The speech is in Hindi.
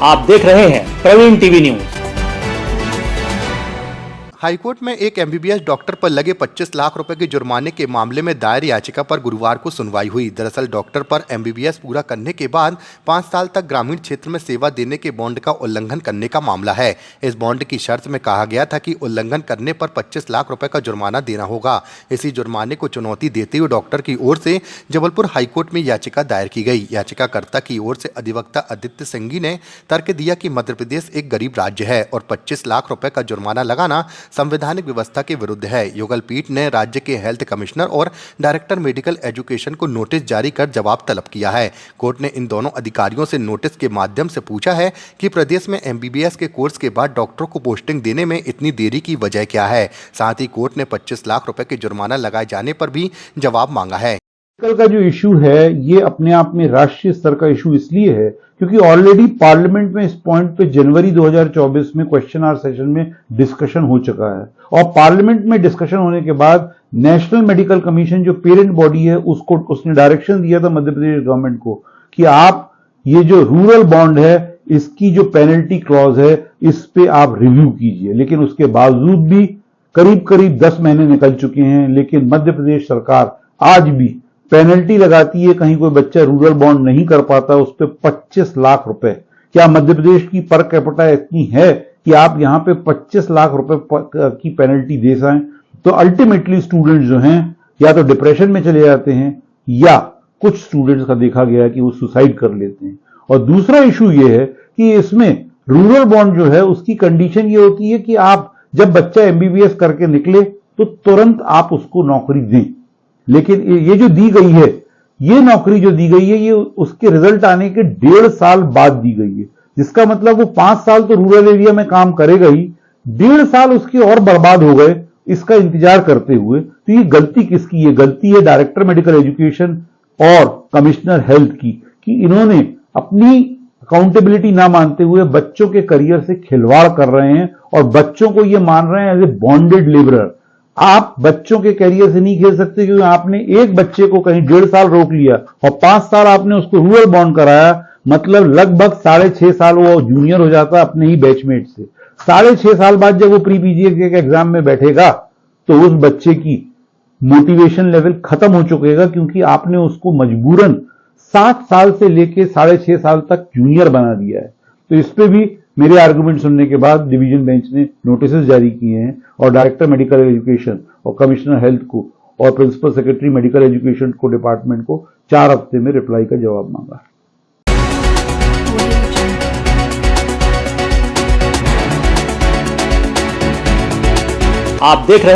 आप देख रहे हैं प्रवीण टीवी न्यूज। हाईकोर्ट में एक एमबीबीएस डॉक्टर पर लगे 25 लाख रुपए के जुर्माने के मामले में दायर याचिका पर गुरुवार को सुनवाई हुई। दरअसल डॉक्टर पर एमबीबीएस पूरा करने के बाद 5 साल तक ग्रामीण क्षेत्र में सेवा देने के बॉन्ड का उल्लंघन करने का मामला है। इस बॉन्ड की शर्त में कहा गया था कि उल्लंघन करने पर 25 लाख रुपए का जुर्माना देना होगा। इसी जुर्माने को चुनौती देते हुए डॉक्टर की ओर से जबलपुर हाईकोर्ट में याचिका दायर की गई। याचिकाकर्ता की ओर से अधिवक्ता आदित्य सिंघी ने तर्क दिया कि मध्य प्रदेश एक गरीब राज्य है और 25 लाख रुपए का जुर्माना लगाना संवैधानिक व्यवस्था के विरुद्ध है। युगल पीठ ने राज्य के हेल्थ कमिश्नर और डायरेक्टर मेडिकल एजुकेशन को नोटिस जारी कर जवाब तलब किया है। कोर्ट ने इन दोनों अधिकारियों से नोटिस के माध्यम से पूछा है कि प्रदेश में एमबीबीएस के कोर्स के बाद डॉक्टरों को पोस्टिंग देने में इतनी देरी की वजह क्या है। साथ ही कोर्ट ने 25 लाख रुपए के जुर्माना लगाए जाने पर भी जवाब मांगा है। का जो इशू है ये अपने आप में राष्ट्रीय स्तर का इशू इसलिए है क्योंकि ऑलरेडी पार्लियामेंट में इस पॉइंट पे जनवरी 2024 में क्वेश्चन आवर सेशन में डिस्कशन हो चुका है और पार्लियामेंट में डिस्कशन होने के बाद नेशनल मेडिकल कमीशन जो पेरेंट बॉडी है उसने डायरेक्शन दिया था मध्य प्रदेश गवर्नमेंट को कि आप ये जो रूरल बॉन्ड है इसकी जो पेनल्टी क्लॉज है इस पे आप रिव्यू कीजिए। लेकिन उसके बावजूद भी करीब 10 महीने निकल चुके हैं, लेकिन मध्य प्रदेश सरकार आज भी पेनल्टी लगाती है। कहीं कोई बच्चा रूरल बॉन्ड नहीं कर पाता उस पे 25 लाख रुपए। क्या मध्य प्रदेश की पर कैपिटा इतनी है कि आप यहां पे 25 लाख रुपए की पेनल्टी दे सकें? तो अल्टीमेटली स्टूडेंट्स जो हैं या तो डिप्रेशन में चले जाते हैं या कुछ स्टूडेंट्स का देखा गया है कि वो सुसाइड कर लेते हैं। और दूसरा इशू ये है कि इसमें रूरल बॉन्ड जो है उसकी कंडीशन ये होती है कि आप जब बच्चा एमबीबीएस करके निकले तो तुरंत आप उसको नौकरी दें। लेकिन ये जो दी गई है, ये नौकरी जो दी गई है ये उसके रिजल्ट आने के 1.5 साल बाद दी गई है, जिसका मतलब वो 5 साल तो रूरल एरिया में काम करेगा ही, 1.5 साल उसके और बर्बाद हो गए इसका इंतजार करते हुए। तो ये गलती किसकी है? गलती है डायरेक्टर मेडिकल एजुकेशन और कमिश्नर हेल्थ की कि इन्होंने अपनी अकाउंटेबिलिटी ना मानते हुए बच्चों के करियर से खिलवाड़ कर रहे हैं और बच्चों को ये मान रहे हैं एज ए बॉन्डेड लेबरर। आप बच्चों के करियर से नहीं खेल सकते क्योंकि आपने एक बच्चे को कहीं 1.5 साल रोक लिया और 5 साल आपने उसको रूरल बॉन्ड कराया, मतलब लगभग 6.5 साल वो जूनियर हो जाता अपने ही बैचमेट से। 6.5 साल बाद जब वो प्री पीजी के एग्जाम में बैठेगा तो उस बच्चे की मोटिवेशन लेवल खत्म हो चुकेगा क्योंकि आपने उसको मजबूरन 7 साल से लेके 6.5 साल तक जूनियर बना दिया है। तो इस पे भी मेरे आर्गुमेंट सुनने के बाद डिवीजन बेंच ने नोटिस जारी किए हैं और डायरेक्टर मेडिकल एजुकेशन और कमिश्नर हेल्थ को और प्रिंसिपल सेक्रेटरी मेडिकल एजुकेशन को डिपार्टमेंट को 4 हफ्ते में रिप्लाई का जवाब मांगा। आप देख रहे